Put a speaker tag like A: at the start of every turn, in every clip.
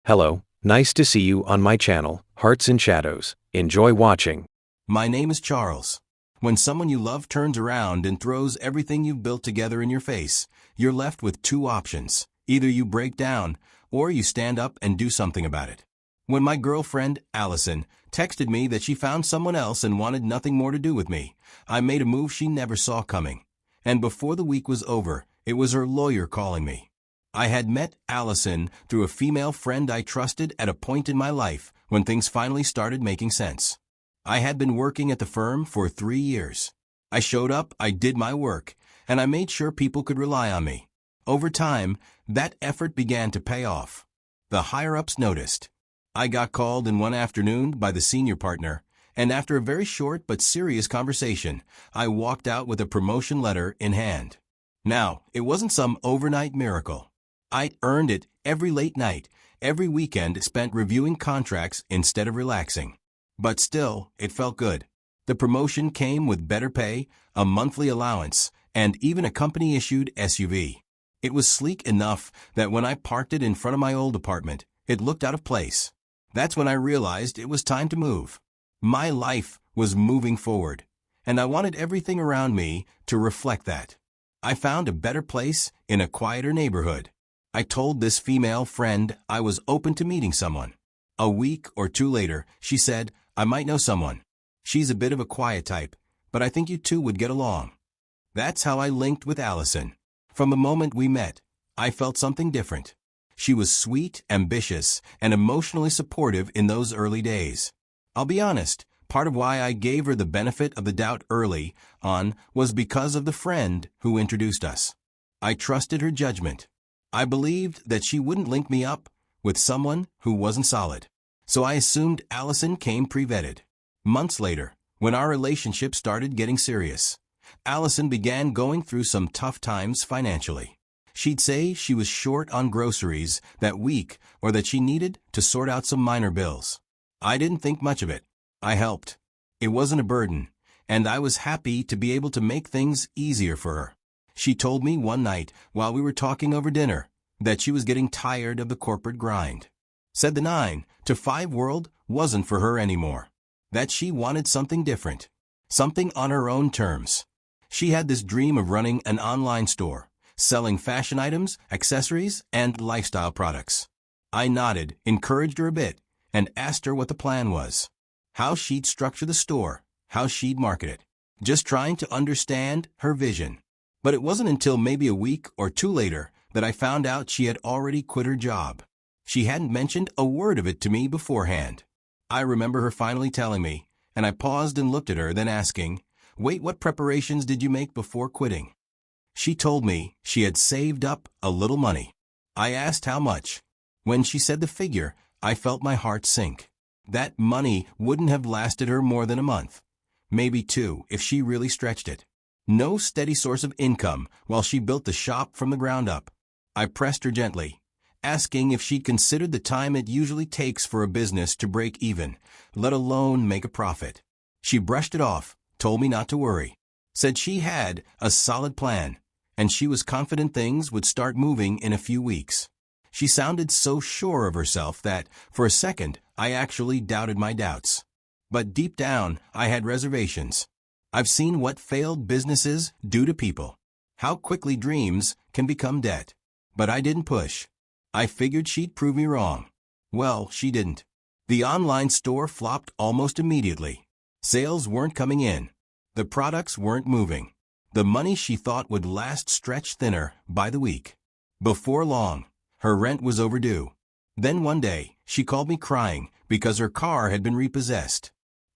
A: Hello, nice to see you on my channel, Hearts and Shadows. Enjoy watching.
B: My name is Charles. When someone you love turns around and throws everything you've built together in your face, you're left with two options. Either you break down, or you stand up and do something about it. When my girlfriend, Allison, texted me that she found someone else and wanted nothing more to do with me, I made a move she never saw coming. And before the week was over, it was her lawyer calling me. I had met Allison through a female friend I trusted at a point in my life when things finally started making sense. I had been working at the firm for 3 years. I showed up, I did my work, and I made sure people could rely on me. Over time, that effort began to pay off. The higher-ups noticed. I got called in one afternoon by the senior partner, and after a very short but serious conversation, I walked out with a promotion letter in hand. Now, it wasn't some overnight miracle. I earned it every late night, every weekend spent reviewing contracts instead of relaxing. But still, it felt good. The promotion came with better pay, a monthly allowance, and even a company-issued SUV. It was sleek enough that when I parked it in front of my old apartment, it looked out of place. That's when I realized it was time to move. My life was moving forward, and I wanted everything around me to reflect that. I found a better place in a quieter neighborhood. I told this female friend I was open to meeting someone. A week or two later, she said, "I might know someone. She's a bit of a quiet type, but I think you two would get along." That's how I linked with Allison. From the moment we met, I felt something different. She was sweet, ambitious, and emotionally supportive in those early days. I'll be honest, part of why I gave her the benefit of the doubt early on was because of the friend who introduced us. I trusted her judgment. I believed that she wouldn't link me up with someone who wasn't solid. So I assumed Allison came pre-vetted. Months later, when our relationship started getting serious, Allison began going through some tough times financially. She'd say she was short on groceries that week or that she needed to sort out some minor bills. I didn't think much of it. I helped. It wasn't a burden, and I was happy to be able to make things easier for her. She told me one night while we were talking over dinner that she was getting tired of the corporate grind. Said the 9 to 5 world wasn't for her anymore. That she wanted something different. Something on her own terms. She had this dream of running an online store, selling fashion items, accessories, and lifestyle products. I nodded, encouraged her a bit, and asked her what the plan was. How she'd structure the store, how she'd market it. Just trying to understand her vision. But it wasn't until maybe a week or two later that I found out she had already quit her job. She hadn't mentioned a word of it to me beforehand. I remember her finally telling me, and I paused and looked at her, then asking, "Wait, what preparations did you make before quitting?" She told me she had saved up a little money. I asked how much. When she said the figure, I felt my heart sink. That money wouldn't have lasted her more than a month. Maybe 2 if she really stretched it. No steady source of income while she built the shop from the ground up. I pressed her gently, asking if she'd considered the time it usually takes for a business to break even, let alone make a profit. She brushed it off, told me not to worry, said she had a solid plan, and she was confident things would start moving in a few weeks. She sounded so sure of herself that, for a second, I actually doubted my doubts. But deep down, I had reservations. I've seen what failed businesses do to people. How quickly dreams can become debt. But I didn't push. I figured she'd prove me wrong. Well, she didn't. The online store flopped almost immediately. Sales weren't coming in. The products weren't moving. The money she thought would last stretched thinner by the week. Before long, her rent was overdue. Then one day, she called me crying because her car had been repossessed.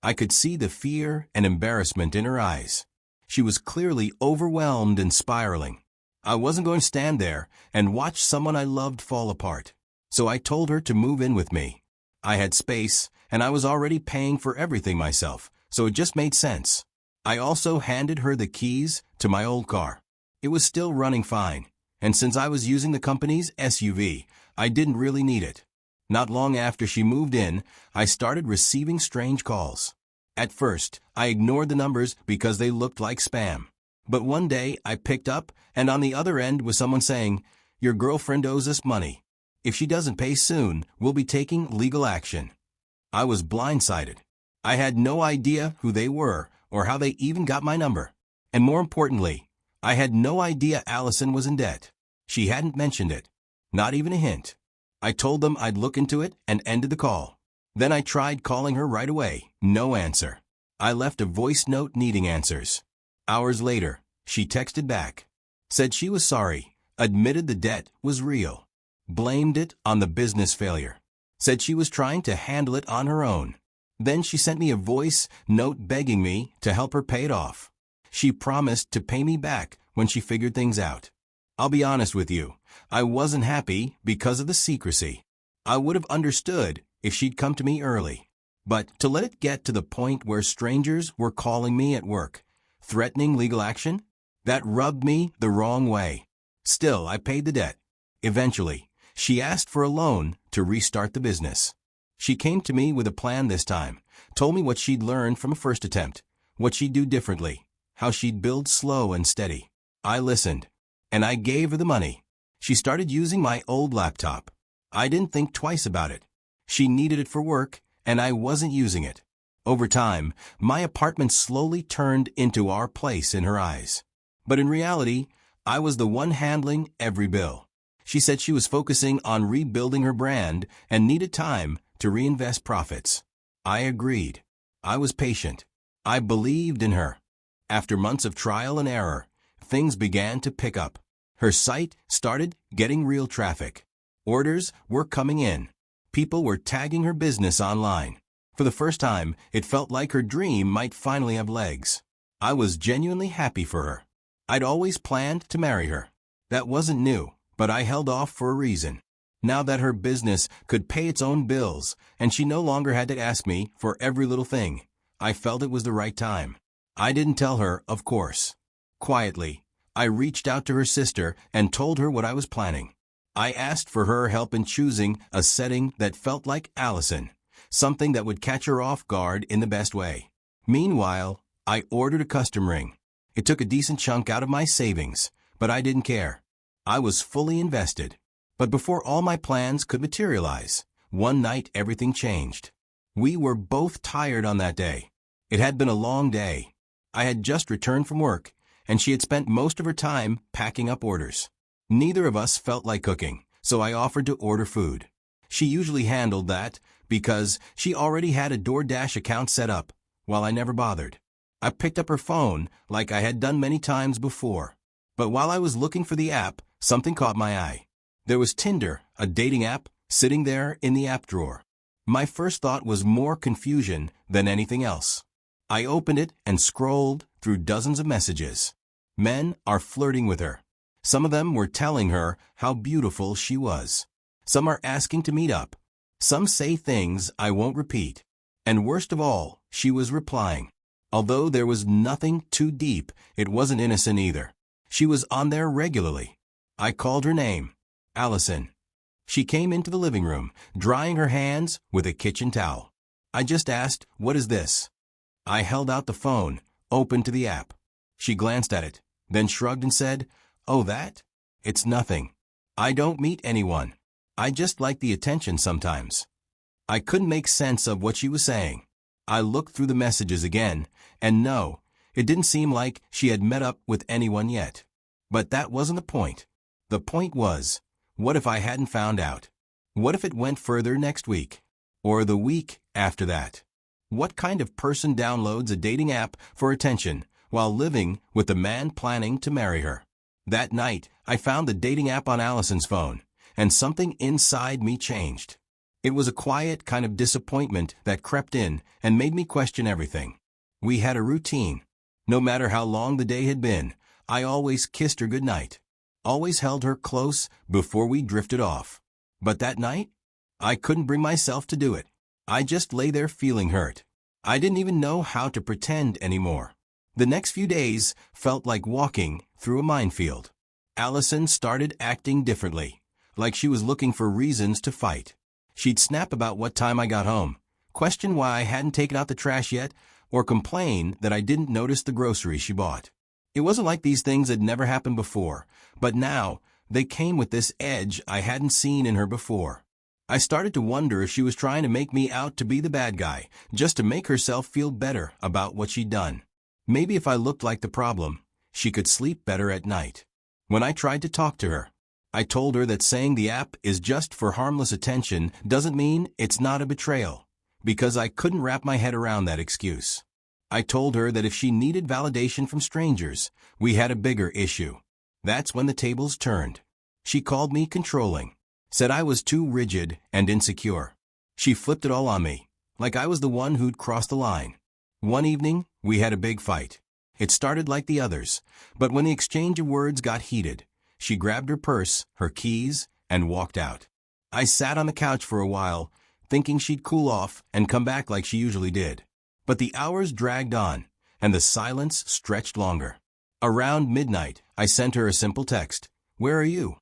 B: I could see the fear and embarrassment in her eyes. She was clearly overwhelmed and spiraling. I wasn't going to stand there and watch someone I loved fall apart. So I told her to move in with me. I had space, and I was already paying for everything myself, so it just made sense. I also handed her the keys to my old car. It was still running fine, and since I was using the company's SUV, I didn't really need it. Not long after she moved in, I started receiving strange calls. At first, I ignored the numbers because they looked like spam. But one day, I picked up, and on the other end was someone saying, "Your girlfriend owes us money." If she doesn't pay soon, we'll be taking legal action. I was blindsided. I had no idea who they were or how they even got my number. And more importantly, I had no idea Allison was in debt. She hadn't mentioned it. Not even a hint. I told them I'd look into it and ended the call. Then I tried calling her right away. No answer. I left a voice note needing answers. Hours later, she texted back. Said she was sorry, admitted the debt was real. Blamed it on the business failure. Said she was trying to handle it on her own. Then she sent me a voice note begging me to help her pay it off. She promised to pay me back when she figured things out. I'll be honest with you, I wasn't happy because of the secrecy. I would have understood if she'd come to me early. But to let it get to the point where strangers were calling me at work, threatening legal action, that rubbed me the wrong way. Still, I paid the debt. Eventually, she asked for a loan to restart the business. She came to me with a plan this time, told me what she'd learned from a first attempt, what she'd do differently, how she'd build slow and steady. I listened, and I gave her the money. She started using my old laptop. I didn't think twice about it. She needed it for work, and I wasn't using it. Over time, my apartment slowly turned into our place in her eyes. But in reality, I was the one handling every bill. She said she was focusing on rebuilding her brand and needed time to reinvest profits. I agreed. I was patient. I believed in her. After months of trial and error, things began to pick up. Her site started getting real traffic. Orders were coming in. People were tagging her business online. For the first time, it felt like her dream might finally have legs. I was genuinely happy for her. I'd always planned to marry her. That wasn't new, but I held off for a reason. Now that her business could pay its own bills and she no longer had to ask me for every little thing, I felt it was the right time. I didn't tell her, of course. Quietly, I reached out to her sister and told her what I was planning. I asked for her help in choosing a setting that felt like Allison, something that would catch her off guard in the best way. Meanwhile, I ordered a custom ring. It took a decent chunk out of my savings, but I didn't care. I was fully invested. But before all my plans could materialize, one night everything changed. We were both tired on that day. It had been a long day. I had just returned from work, and she had spent most of her time packing up orders. Neither of us felt like cooking, so I offered to order food. She usually handled that because she already had a DoorDash account set up, while I never bothered. I picked up her phone like I had done many times before. But while I was looking for the app, something caught my eye. There was Tinder, a dating app, sitting there in the app drawer. My first thought was more confusion than anything else. I opened it and scrolled through dozens of messages. Men are flirting with her. Some of them were telling her how beautiful she was. Some are asking to meet up. Some say things I won't repeat. And worst of all, she was replying. Although there was nothing too deep, it wasn't innocent either. She was on there regularly. I called her name, Allison. She came into the living room, drying her hands with a kitchen towel. I just asked, "What is this?" I held out the phone, open to the app. She glanced at it, then shrugged and said, "Oh, that? It's nothing. I don't meet anyone. I just like the attention sometimes." I couldn't make sense of what she was saying. I looked through the messages again, and no, it didn't seem like she had met up with anyone yet. But that wasn't the point. The point was, what if I hadn't found out? What if it went further next week? Or the week after that? What kind of person downloads a dating app for attention while living with the man planning to marry her? That night, I found the dating app on Allison's phone, and something inside me changed. It was a quiet kind of disappointment that crept in and made me question everything. We had a routine. No matter how long the day had been, I always kissed her goodnight. Always held her close before we drifted off. But that night, I couldn't bring myself to do it. I just lay there feeling hurt. I didn't even know how to pretend anymore. The next few days felt like walking through a minefield. Allison started acting differently, like she was looking for reasons to fight. She'd snap about what time I got home, question why I hadn't taken out the trash yet, or complain that I didn't notice the groceries she bought. It wasn't like these things had never happened before, but now They came with this edge I hadn't seen in her before. I started to wonder if she was trying to make me out to be the bad guy, just to make herself feel better about what she'd done. Maybe if I looked like the problem, she could sleep better at night. When I tried to talk to her, I told her that saying the app is just for harmless attention doesn't mean it's not a betrayal, because I couldn't wrap my head around that excuse. I told her that if she needed validation from strangers, we had a bigger issue. That's when the tables turned. She called me controlling, said I was too rigid and insecure. She flipped it all on me, like I was the one who'd crossed the line. One evening, we had a big fight. It started like the others, but when the exchange of words got heated, she grabbed her purse, her keys, and walked out. I sat on the couch for a while, thinking she'd cool off and come back like she usually did. But the hours dragged on, and the silence stretched longer. Around midnight, I sent her a simple text, "Where are you?"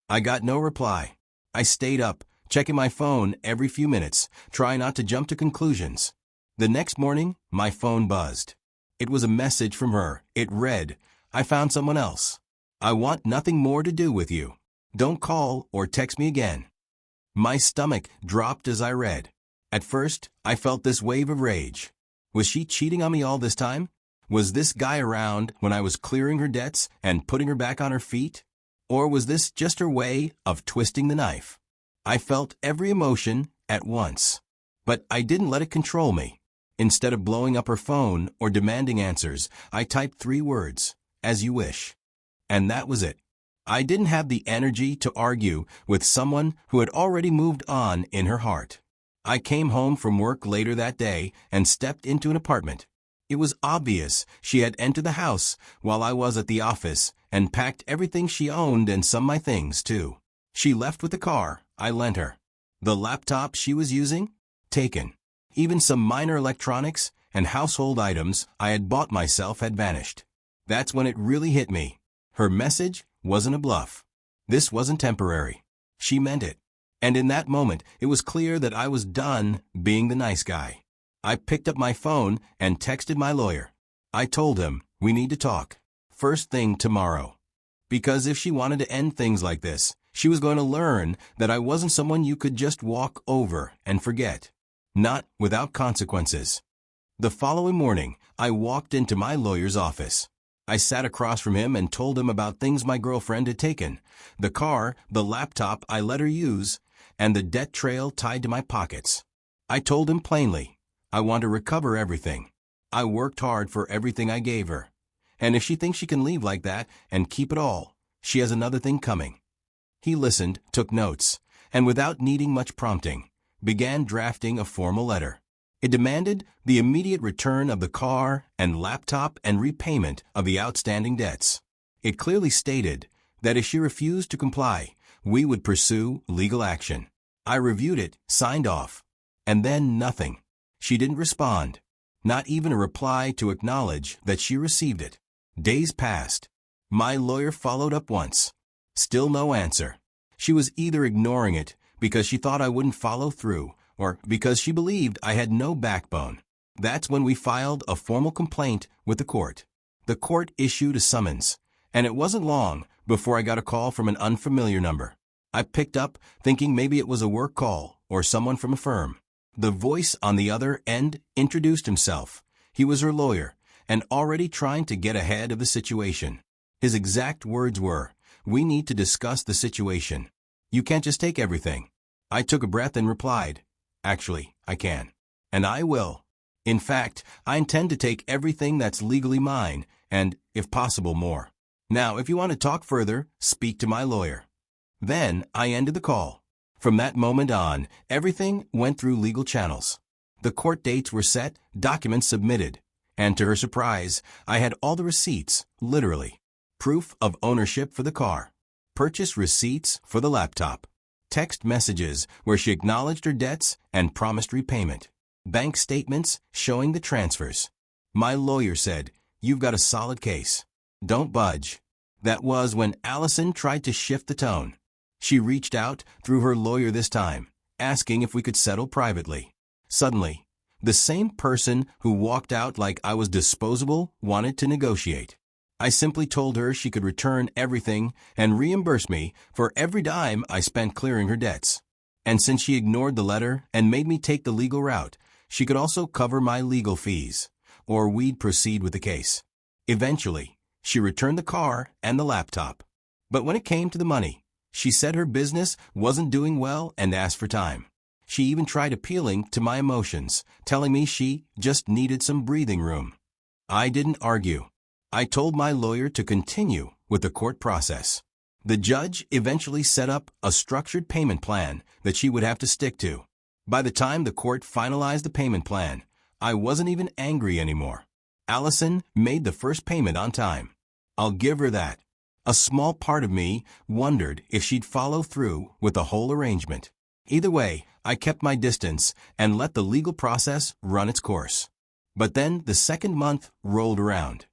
B: I got no reply. I stayed up, checking my phone every few minutes, trying not to jump to conclusions. The next morning, my phone buzzed. It was a message from her. It read, "I found someone else. I want nothing more to do with you. Don't call or text me again." My stomach dropped as I read. At first, I felt this wave of rage. Was she cheating on me all this time? Was this guy around when I was clearing her debts and putting her back on her feet? Or was this just her way of twisting the knife? I felt every emotion at once. But I didn't let it control me. Instead of blowing up her phone or demanding answers, I typed 3 words, "As you wish." And that was it. I didn't have the energy to argue with someone who had already moved on in her heart. I came home from work later that day and stepped into an apartment. It was obvious she had entered the house while I was at the office and packed everything she owned and some of my things too. She left with the car I lent her. The laptop she was using? Taken. Even some minor electronics and household items I had bought myself had vanished. That's when it really hit me. Her message wasn't a bluff. This wasn't temporary. She meant it. And in that moment, it was clear that I was done being the nice guy. I picked up my phone and texted my lawyer. I told him, "We need to talk. First thing tomorrow." Because if she wanted to end things like this, she was going to learn that I wasn't someone you could just walk over and forget. Not without consequences. The following morning, I walked into my lawyer's office. I sat across from him and told him about things my girlfriend had taken, the car, the laptop I let her use, and the debt trail tied to my pockets. I told him plainly, I want to recover everything. I worked hard for everything I gave her. And if she thinks she can leave like that and keep it all, she has another thing coming. He listened, took notes, and without needing much prompting, began drafting a formal letter. It demanded the immediate return of the car and laptop and repayment of the outstanding debts. It clearly stated that if she refused to comply, we would pursue legal action. I reviewed it, signed off, and then nothing. She didn't respond, not even a reply to acknowledge that she received it. Days passed. My lawyer followed up once. Still no answer. She was either ignoring it because she thought I wouldn't follow through, or because she believed I had no backbone. That's when we filed a formal complaint with the court. The court issued a summons, and it wasn't long before I got a call from an unfamiliar number. I picked up, thinking maybe it was a work call or someone from a firm. The voice on the other end introduced himself. He was her lawyer, and already trying to get ahead of the situation. His exact words were, "We need to discuss the situation. You can't just take everything." I took a breath and replied, "Actually, I can. And I will. In fact, I intend to take everything that's legally mine, and, if possible, more. Now, if you want to talk further, speak to my lawyer." Then I ended the call. From that moment on, everything went through legal channels. The court dates were set, documents submitted, and to her surprise, I had all the receipts, literally. Proof of ownership for the car. Purchase receipts for the laptop. Text messages where she acknowledged her debts and promised repayment. Bank statements showing the transfers. My lawyer said, "You've got a solid case. Don't budge." That was when Allison tried to shift the tone. She reached out through her lawyer this time, asking if we could settle privately. Suddenly, the same person who walked out like I was disposable wanted to negotiate. I simply told her she could return everything and reimburse me for every dime I spent clearing her debts. And since she ignored the letter and made me take the legal route, she could also cover my legal fees, or we'd proceed with the case. Eventually, she returned the car and the laptop. But when it came to the money, she said her business wasn't doing well and asked for time. She even tried appealing to my emotions, telling me she just needed some breathing room. I didn't argue. I told my lawyer to continue with the court process. The judge eventually set up a structured payment plan that she would have to stick to. By the time the court finalized the payment plan, I wasn't even angry anymore. Allison made the first payment on time. I'll give her that. A small part of me wondered if she'd follow through with the whole arrangement. Either way, I kept my distance and let the legal process run its course. But then the second month rolled around.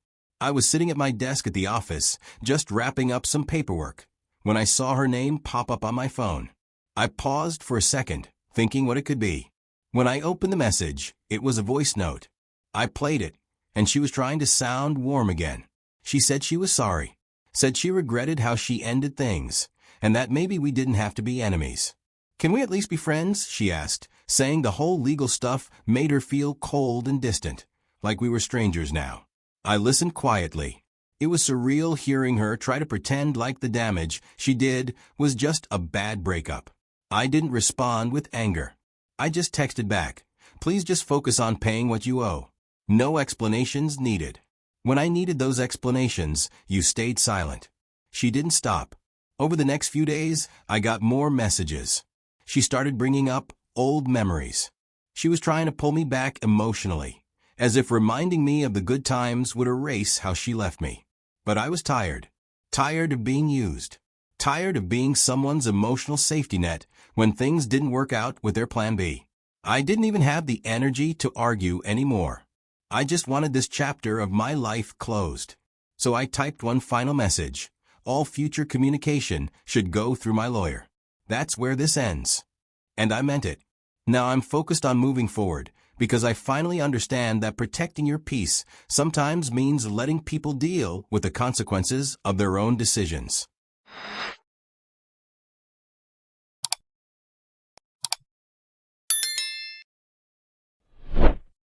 B: I was sitting at my desk at the office, just wrapping up some paperwork, when I saw her name pop up on my phone. I paused for a second, thinking what it could be. When I opened the message, it was a voice note. I played it, and she was trying to sound warm again. She said she was sorry, said she regretted how she ended things, and that maybe we didn't have to be enemies. "Can we at least be friends?" she asked, saying the whole legal stuff made her feel cold and distant, like we were strangers now. I listened quietly. It was surreal hearing her try to pretend like the damage she did was just a bad breakup. I didn't respond with anger. I just texted back, "Please just focus on paying what you owe. No explanations needed." When I needed those explanations, you stayed silent. She didn't stop. Over the next few days, I got more messages. She started bringing up old memories. She was trying to pull me back emotionally, as if reminding me of the good times would erase how she left me. But I was tired. Tired of being used. Tired of being someone's emotional safety net when things didn't work out with their plan B. I didn't even have the energy to argue anymore. I just wanted this chapter of my life closed. So I typed one final message. All future communication should go through my lawyer. That's where this ends. And I meant it. Now I'm focused on moving forward, because I finally understand that protecting your peace sometimes means letting people deal with the consequences of their own decisions.